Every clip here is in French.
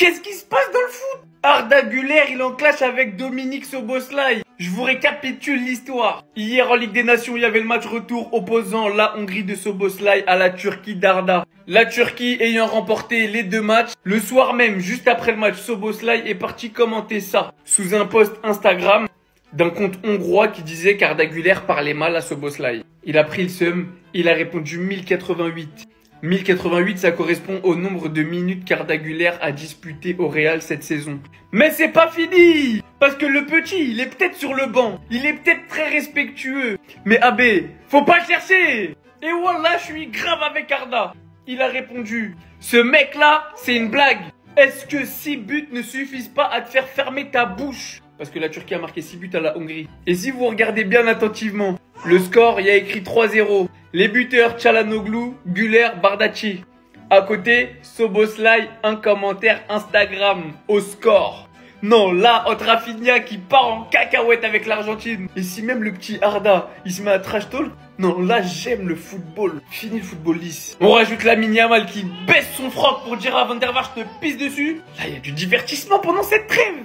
Qu'est-ce qui se passe dans le foot? Arda Güler, il en clash avec Dominique Szoboszlai. Je vous récapitule l'histoire. Hier en Ligue des Nations, il y avait le match retour opposant la Hongrie de Szoboszlai à la Turquie d'Arda. La Turquie ayant remporté les deux matchs, le soir même, juste après le match, Szoboszlai est parti commenter ça sous un post Instagram d'un compte hongrois qui disait qu'Arda Güler parlait mal à Szoboszlai. Il a pris le seum, il a répondu 1088. 1088, ça correspond au nombre de minutes qu'Arda Güler a disputé au Real cette saison. Mais c'est pas fini! Parce que le petit, il est peut-être sur le banc, il est peut-être très respectueux. Mais Abbé, faut pas chercher! Et voilà, je suis grave avec Arda. Il a répondu, ce mec-là, c'est une blague. Est-ce que 6 buts ne suffisent pas à te faire fermer ta bouche? Parce que la Turquie a marqué 6 buts à la Hongrie. Et si vous regardez bien attentivement, le score, il y a écrit 3-0. Les buteurs, Çalhanoğlu, Güler, Bardacci. À côté, Szoboszlai, un commentaire Instagram au score. Non, là, entre Rafinha qui part en cacahuète avec l'Argentine. Et si même le petit Arda, il se met à trash talk. Non, là, j'aime le football. Fini le football lisse. On rajoute Lamine Yamal qui baisse son froc pour dire à Van der Vaart, je te pisse dessus. Là, il y a du divertissement pendant cette trêve.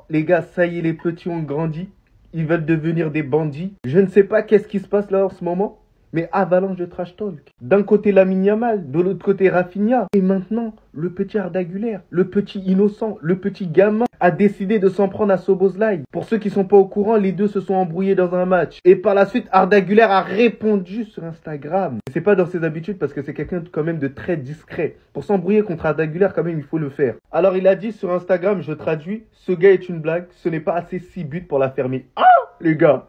Les gars, ça y est, les petits ont grandi. Ils veulent devenir des bandits. Je ne sais pas qu'est-ce qui se passe là en ce moment, mais avalanche de trash talk. D'un côté Lamine Yamal, de l'autre côté Rafinha. Et maintenant, le petit Arda Güler, le petit innocent, le petit gamin a décidé de s'en prendre à Szoboszlai. Pour ceux qui sont pas au courant, les deux se sont embrouillés dans un match. Et par la suite, Arda Güler a répondu sur Instagram. C'est pas dans ses habitudes parce que c'est quelqu'un quand même de très discret. Pour s'embrouiller contre Arda Güler, quand même, il faut le faire. Alors il a dit sur Instagram, je traduis, ce gars est une blague, ce n'est pas assez 6 buts pour la fermer. Ah, les gars!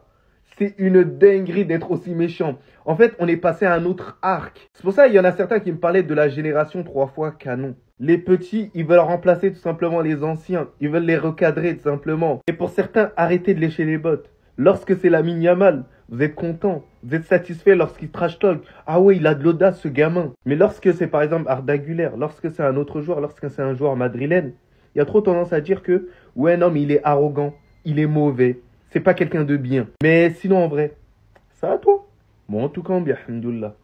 C'est une dinguerie d'être aussi méchant. En fait, on est passé à un autre arc. C'est pour ça qu'il y en a certains qui me parlaient de la génération 3 fois canon. Les petits, ils veulent remplacer tout simplement les anciens. Ils veulent les recadrer tout simplement. Et pour certains, arrêtez de lécher les bottes. Lorsque c'est Lamine Yamal, vous êtes content, vous êtes satisfait lorsqu'il trash talk. Ah ouais, il a de l'audace ce gamin. Mais lorsque c'est par exemple Arda Güler, lorsque c'est un autre joueur, lorsque c'est un joueur madrilène, il y a trop tendance à dire que ouais non mais il est arrogant, il est mauvais. C'est pas quelqu'un de bien. Mais sinon, en vrai, ça à toi. Bon, en tout cas, bien, alhamdoulilah.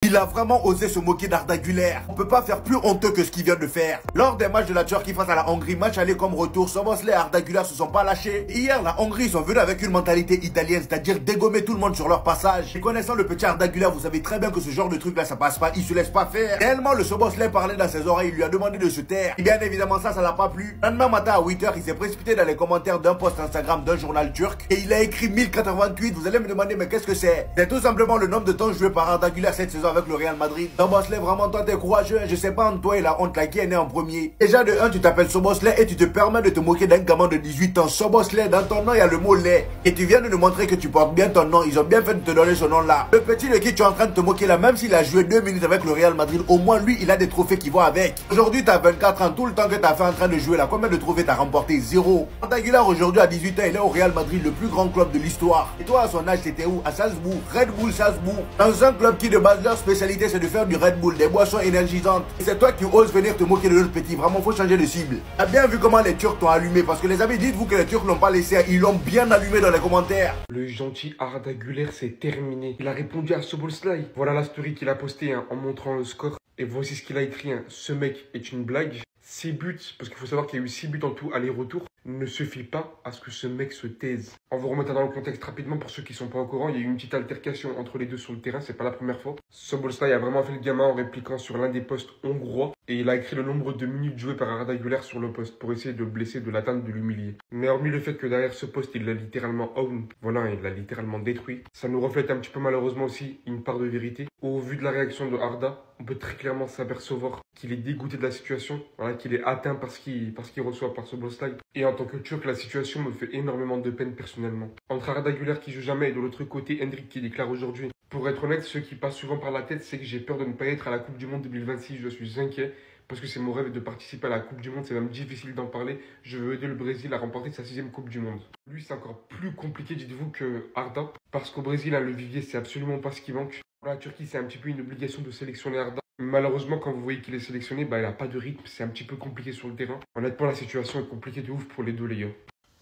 Il a vraiment osé se moquer d'Arda Güler. On peut pas faire plus honteux que ce qu'il vient de faire. Lors des matchs de la Turquie face à la Hongrie, match aller comme retour, Szoboszlai et Arda Güler se sont pas lâchés. Hier, la Hongrie, ils sont venus avec une mentalité italienne, c'est-à-dire dégommer tout le monde sur leur passage. Et connaissant le petit Arda Güler, vous savez très bien que ce genre de truc là, ça passe pas, il se laisse pas faire. Tellement le Szoboszlai parlait dans ses oreilles, il lui a demandé de se taire. Et bien évidemment, ça l'a pas plu. Le lendemain matin à 8 h, il s'est précipité dans les commentaires d'un post Instagram d'un journal turc. Et il a écrit 1088. Vous allez me demander, mais qu'est-ce que c'est? C'est tout simplement le nombre de temps joué par Arda Güler cette saison avec le Real Madrid. Szoboszlai, vraiment, toi, t'es courageux. Je sais pas entre toi et la honte là qui est né en premier. Déjà, de 1, tu t'appelles Szoboszlai et tu te permets de te moquer d'un gamin de 18 ans. Szoboszlai, dans ton nom, il y a le mot lait. Et tu viens de nous montrer que tu portes bien ton nom. Ils ont bien fait de te donner ce nom-là. Le petit de qui tu es en train de te moquer là, même s'il a joué 2 minutes avec le Real Madrid, au moins lui, il a des trophées qui vont avec. Aujourd'hui, t'as 24 ans. Tout le temps que t'as fait en train de jouer là, combien de trophées t'as remporté? 0. Arda Güler, aujourd'hui, à 18 ans, il est au Real Madrid, le plus grand club de l'histoire. Et toi, à son âge, c'était où? À Salzbourg. Red Bull Salzbourg. Dans un club qui, de base, leur spécialité, c'est de faire du Red Bull, des boissons énergisantes. Et c'est toi qui oses venir te moquer de l'autre petit. Vraiment, faut changer de cible. T'as bien vu comment les Turcs t'ont allumé. Parce que les amis, dites-vous que les Turcs l'ont pas laissé. Ils l'ont bien allumé dans les commentaires. Le gentil Arda Güler, c'est terminé. Il a répondu à Szoboszlai. Voilà la story qu'il a postée en montrant le score. Et voici ce qu'il a écrit. Ce mec est une blague. 6 buts, parce qu'il faut savoir qu'il y a eu 6 buts en tout, aller-retour, ne suffit pas à ce que ce mec se taise. En vous remettant dans le contexte rapidement, pour ceux qui sont pas au courant, il y a eu une petite altercation entre les deux sur le terrain, c'est pas la première fois. Szoboszlai a vraiment fait le gamin en répliquant sur l'un des postes hongrois, et il a écrit le nombre de minutes jouées par Arda Güler sur le poste, pour essayer de le blesser, de l'atteindre, de l'humilier. Mais hormis le fait que derrière ce poste, il l'a littéralement own, voilà, il l'a littéralement détruit, ça nous reflète un petit peu malheureusement aussi une part de vérité. Au vu de la réaction de Arda, on peut très clairement s'apercevoir qu'il est dégoûté de la situation, voilà, qu'il est atteint par ce qu'il reçoit par Szoboszlai. Et en tant que Turc, la situation me fait énormément de peine personnellement. Entre Arda Güler qui joue jamais et de l'autre côté Hendrik qui déclare aujourd'hui. Pour être honnête, ce qui passe souvent par la tête, c'est que j'ai peur de ne pas être à la Coupe du Monde 2026. Je suis inquiet parce que c'est mon rêve de participer à la Coupe du Monde. C'est même difficile d'en parler. Je veux aider le Brésil à remporter sa 6e Coupe du Monde. Lui, c'est encore plus compliqué, dites-vous, que Arda. Parce qu'au Brésil, le vivier, c'est absolument pas ce qui manque. Pour la Turquie, c'est un petit peu une obligation de sélectionner Arda. Malheureusement, quand vous voyez qu'il est sélectionné, il n'a pas de rythme. C'est un petit peu compliqué sur le terrain. Honnêtement, la situation est compliquée de ouf pour les deux, les gars.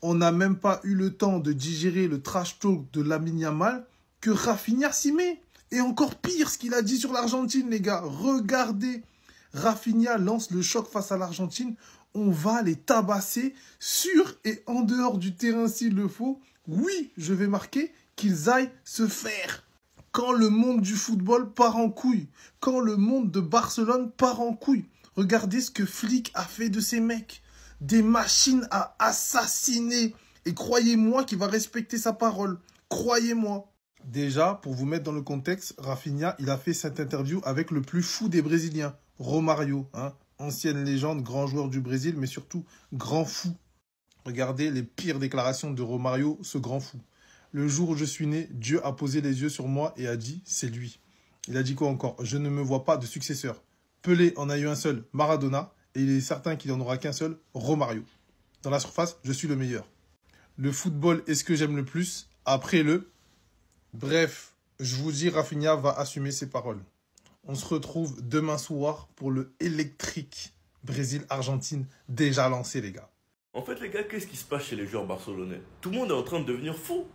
On n'a même pas eu le temps de digérer le trash talk de Lamine Yamal que Rafinha s'y met. Et encore pire, ce qu'il a dit sur l'Argentine, les gars. Regardez Rafinha lance le choc face à l'Argentine. On va les tabasser sur et en dehors du terrain s'il le faut. Oui, je vais marquer qu'ils aillent se faire. Quand le monde du football part en couille, quand le monde de Barcelone part en couille, regardez ce que Flick a fait de ces mecs. Des machines à assassiner. Et croyez-moi qu'il va respecter sa parole. Croyez-moi. Déjà, pour vous mettre dans le contexte, Rafinha, il a fait cette interview avec le plus fou des Brésiliens, Romario, hein, ancienne légende, grand joueur du Brésil, mais surtout grand fou. Regardez les pires déclarations de Romario, ce grand fou. Le jour où je suis né, Dieu a posé les yeux sur moi et a dit, c'est lui. Il a dit quoi encore? Je ne me vois pas de successeur. Pelé en a eu un seul, Maradona, et il est certain qu'il n'en aura qu'un seul, Romario. Dans la surface, je suis le meilleur. Le football est ce que j'aime le plus, après le... Bref, je vous dis, Rafinha va assumer ses paroles. On se retrouve demain soir pour le électrique Brésil-Argentine déjà lancé, les gars. En fait, les gars, qu'est-ce qui se passe chez les joueurs barcelonais? Tout le monde est en train de devenir fou.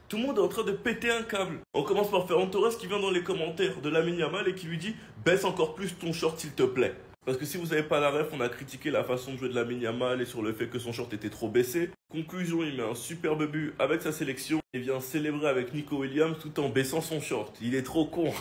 Tout le monde est en train de péter un câble. On commence par Ferran Torres qui vient dans les commentaires de Lamine Yamal et qui lui dit « Baisse encore plus ton short s'il te plaît ». Parce que si vous n'avez pas la ref, on a critiqué la façon de jouer de Lamine Yamal et sur le fait que son short était trop baissé. Conclusion, il met un superbe but avec sa sélection et vient célébrer avec Nico Williams tout en baissant son short. Il est trop con.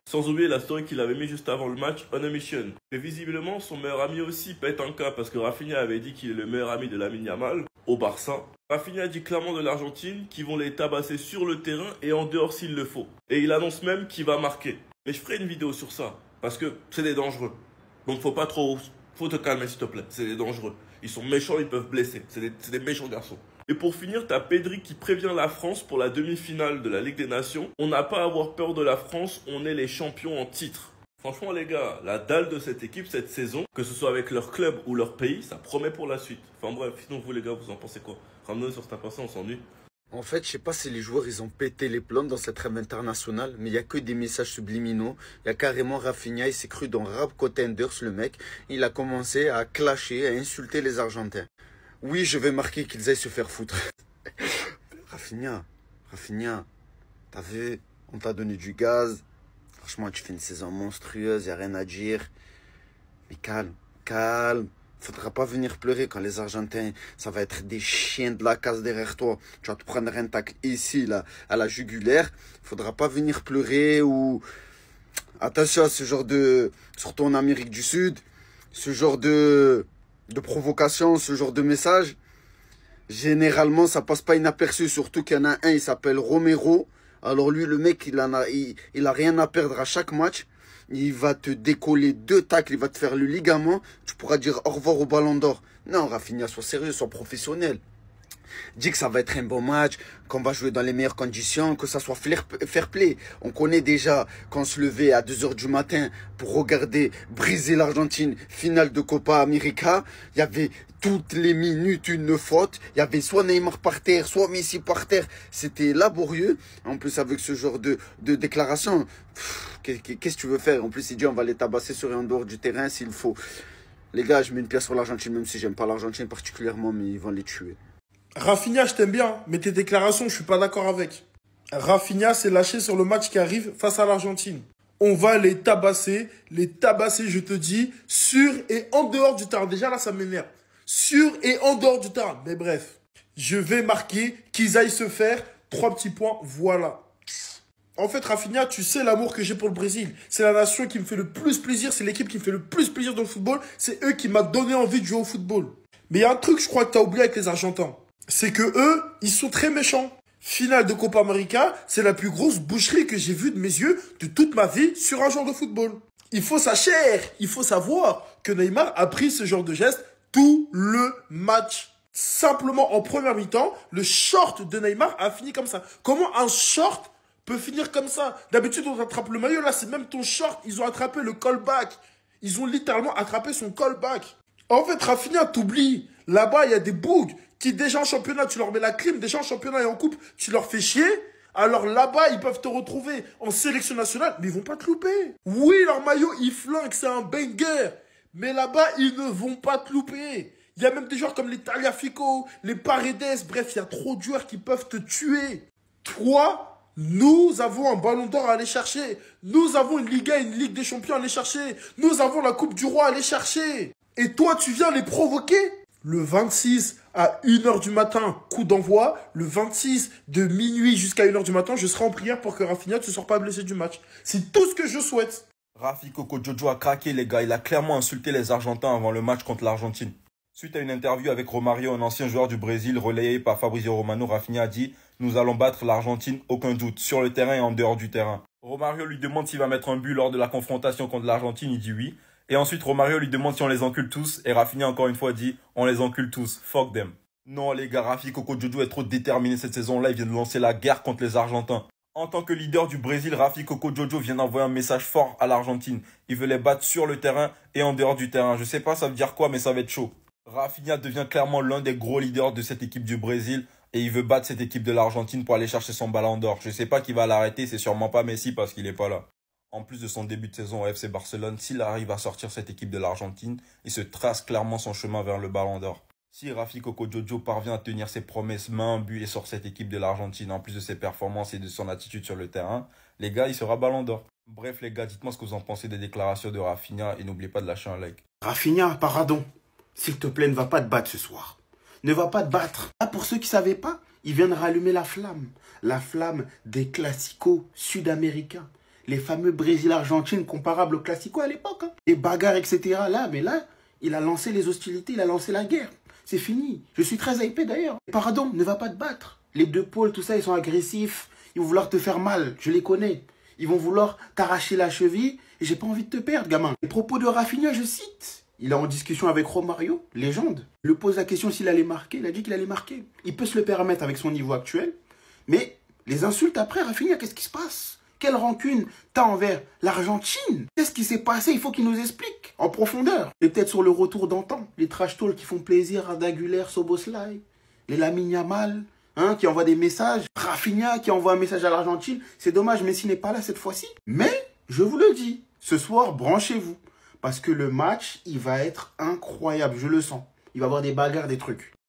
Sans oublier la story qu'il avait mis juste avant le match, on a mission. Et visiblement, son meilleur ami aussi pète un cas parce que Rafinha avait dit qu'il est le meilleur ami de Lamine Yamal au Barça. Rafinha dit clairement de l'Argentine qu'ils vont les tabasser sur le terrain et en dehors s'il le faut. Et il annonce même qu'il va marquer. Mais je ferai une vidéo sur ça parce que c'est des dangereux. Donc faut te calmer s'il te plaît, c'est des dangereux. Ils sont méchants, ils peuvent blesser, c'est des méchants garçons. Et pour finir, t'as Pedri qui prévient la France pour la demi-finale de la Ligue des Nations. On n'a pas à avoir peur de la France, on est les champions en titre. Franchement les gars, la dalle de cette équipe cette saison, que ce soit avec leur club ou leur pays, ça promet pour la suite. Enfin bref, sinon vous les gars, vous en pensez quoi? Ramenez sur cette passée, on s'ennuie. En fait, je sais pas si les joueurs ils ont pété les plombs dans cette trêve internationale, mais il y a que des messages subliminaux. Il y a carrément Rafinha, il s'est cru dans Rap Contenders, le mec. Il a commencé à clasher, à insulter les Argentins. Oui, je vais marquer qu'ils aillent se faire foutre. Rafinha, t'as vu, on t'a donné du gaz. Franchement, tu fais une saison monstrueuse, y a rien à dire. Mais calme. Faudra pas venir pleurer quand les Argentins, ça va être des chiens de la casse derrière toi. Tu vas te prendre un tacle ici, là, à la jugulaire. Faudra pas venir pleurer ou... Attention à ce genre de... Surtout en Amérique du Sud. Ce genre de provocation, ce genre de message. Généralement, ça passe pas inaperçu. Surtout qu'il y en a un, il s'appelle Romero. Alors lui, le mec, il a rien à perdre à chaque match. Il va te décoller 2 tacles, il va te faire le ligament. Tu pourras dire au revoir au Ballon d'Or. Non, Rafinha, sois sérieux, sois professionnel. Dis que ça va être un bon match, qu'on va jouer dans les meilleures conditions, que ça soit fair play. On connaît déjà qu'on se levait à 2 h du matin pour regarder Brésil-Argentine, finale de Copa América. Il y avait toutes les minutes une faute. Il y avait soit Neymar par terre, soit Messi par terre. C'était laborieux. En plus, avec ce genre de déclaration, qu'est-ce que tu veux faire? En plus, il dit on va les tabasser sur et en dehors du terrain s'il faut. Les gars, je mets une pièce sur l'Argentine, même si j'aime pas l'Argentine particulièrement, mais ils vont les tuer. Rafinha, je t'aime bien, mais tes déclarations, je suis pas d'accord avec. Rafinha s'est lâché sur le match qui arrive face à l'Argentine. On va les tabasser, je te dis, sur et en dehors du terrain. Déjà là, ça m'énerve. Sur et en dehors du terrain. Mais bref, je vais marquer qu'ils aillent se faire 3 petits points, voilà. En fait, Rafinha, tu sais l'amour que j'ai pour le Brésil. C'est la nation qui me fait le plus plaisir, c'est l'équipe qui me fait le plus plaisir dans le football. C'est eux qui m'ont donné envie de jouer au football. Mais il y a un truc, je crois que tu as oublié avec les Argentins. C'est que eux, ils sont très méchants. Finale de Copa América, c'est la plus grosse boucherie que j'ai vue de mes yeux de toute ma vie sur un joueur de football. Il faut savoir que Neymar a pris ce genre de geste tout le match. Simplement en première mi-temps, le short de Neymar a fini comme ça. Comment un short peut finir comme ça? D'habitude, on attrape le maillot, là, c'est même ton short. Ils ont attrapé le callback. Ils ont littéralement attrapé son callback. En fait, Rafinha, t'oublies. Là-bas, il y a des bougs qui, déjà en championnat, tu leur mets la clim. Déjà en championnat et en coupe, tu leur fais chier. Alors là-bas, ils peuvent te retrouver en sélection nationale, mais ils vont pas te louper. Oui, leur maillot, il flingue, c'est un banger. Mais là-bas, ils ne vont pas te louper. Il y a même des joueurs comme les Tagliafico, les Paredes. Bref, il y a trop de joueurs qui peuvent te tuer. Toi, Nous avons un ballon d'or à aller chercher. Nous avons une Liga, une Ligue des Champions à aller chercher. Nous avons la Coupe du Roi à aller chercher. Et toi, tu viens les provoquer? Le 26 à 1h du matin, coup d'envoi. Le 26 de minuit jusqu'à 1h du matin, je serai en prière pour que Rafinha ne se sorte pas blessé du match. C'est tout ce que je souhaite. Rafi Coco Jojo a craqué les gars, il a clairement insulté les Argentins avant le match contre l'Argentine. Suite à une interview avec Romario, un ancien joueur du Brésil, relayé par Fabrizio Romano, Rafinha a dit « Nous allons battre l'Argentine, aucun doute, sur le terrain et en dehors du terrain ». Romario lui demande s'il va mettre un but lors de la confrontation contre l'Argentine, il dit oui. Et ensuite Romario lui demande si on les encule tous, et Rafinha encore une fois dit « On les encule tous, fuck them ». Non les gars, Rafi Coco Jojo est trop déterminé cette saison-là, il vient de lancer la guerre contre les Argentins. En tant que leader du Brésil, Rafi Coco Jojo vient d'envoyer un message fort à l'Argentine. Il veut les battre sur le terrain et en dehors du terrain. Je sais pas ça veut dire quoi, mais ça va être chaud. Rafinha devient clairement l'un des gros leaders de cette équipe du Brésil et il veut battre cette équipe de l'Argentine pour aller chercher son ballon d'or. Je sais pas qui va l'arrêter, c'est sûrement pas Messi parce qu'il est pas là. En plus de son début de saison au FC Barcelone, s'il arrive à sortir cette équipe de l'Argentine, il se trace clairement son chemin vers le ballon d'or. Si Rafi Coco Jojo parvient à tenir ses promesses, met un but et sort cette équipe de l'Argentine, en plus de ses performances et de son attitude sur le terrain, les gars, il sera ballon d'or. Bref les gars, dites-moi ce que vous en pensez des déclarations de Rafinha et n'oubliez pas de lâcher un like. Rafinha, pardon. S'il te plaît, ne va pas te battre ce soir. Ne va pas te battre. Ah, pour ceux qui ne savaient pas, il vient de rallumer la flamme. La flamme des classicos sud-américains. Les fameux Brésil-Argentine comparables aux classicos à l'époque. Hein. Les bagarres, etc. Là, mais là, il a lancé les hostilités, il a lancé la guerre. C'est fini. Je suis très hypé d'ailleurs. Pardon, ne va pas te battre. Les deux pôles, tout ça, ils sont agressifs. Ils vont vouloir te faire mal. Je les connais. Ils vont vouloir t'arracher la cheville. Et j'ai pas envie de te perdre, gamin. Les propos de Rafinha, je cite. Il est en discussion avec Romario, légende. Il lui pose la question s'il allait marquer. Il a dit qu'il allait marquer. Il peut se le permettre avec son niveau actuel. Mais les insultes après, Rafinha, qu'est-ce qui se passe? Quelle rancune t'as envers l'Argentine? Qu'est-ce qui s'est passé? Il faut qu'il nous explique en profondeur. Et peut-être sur le retour d'antan. Les trash talks qui font plaisir à Daguler, Soboslai, les Lamine Yamal, hein, qui envoient des messages. Rafinha qui envoie un message à l'Argentine. C'est dommage, Messi n'est pas là cette fois-ci. Mais, je vous le dis, ce soir, branchez-vous. Parce que le match, il va être incroyable, je le sens. Il va y avoir des bagarres, des trucs.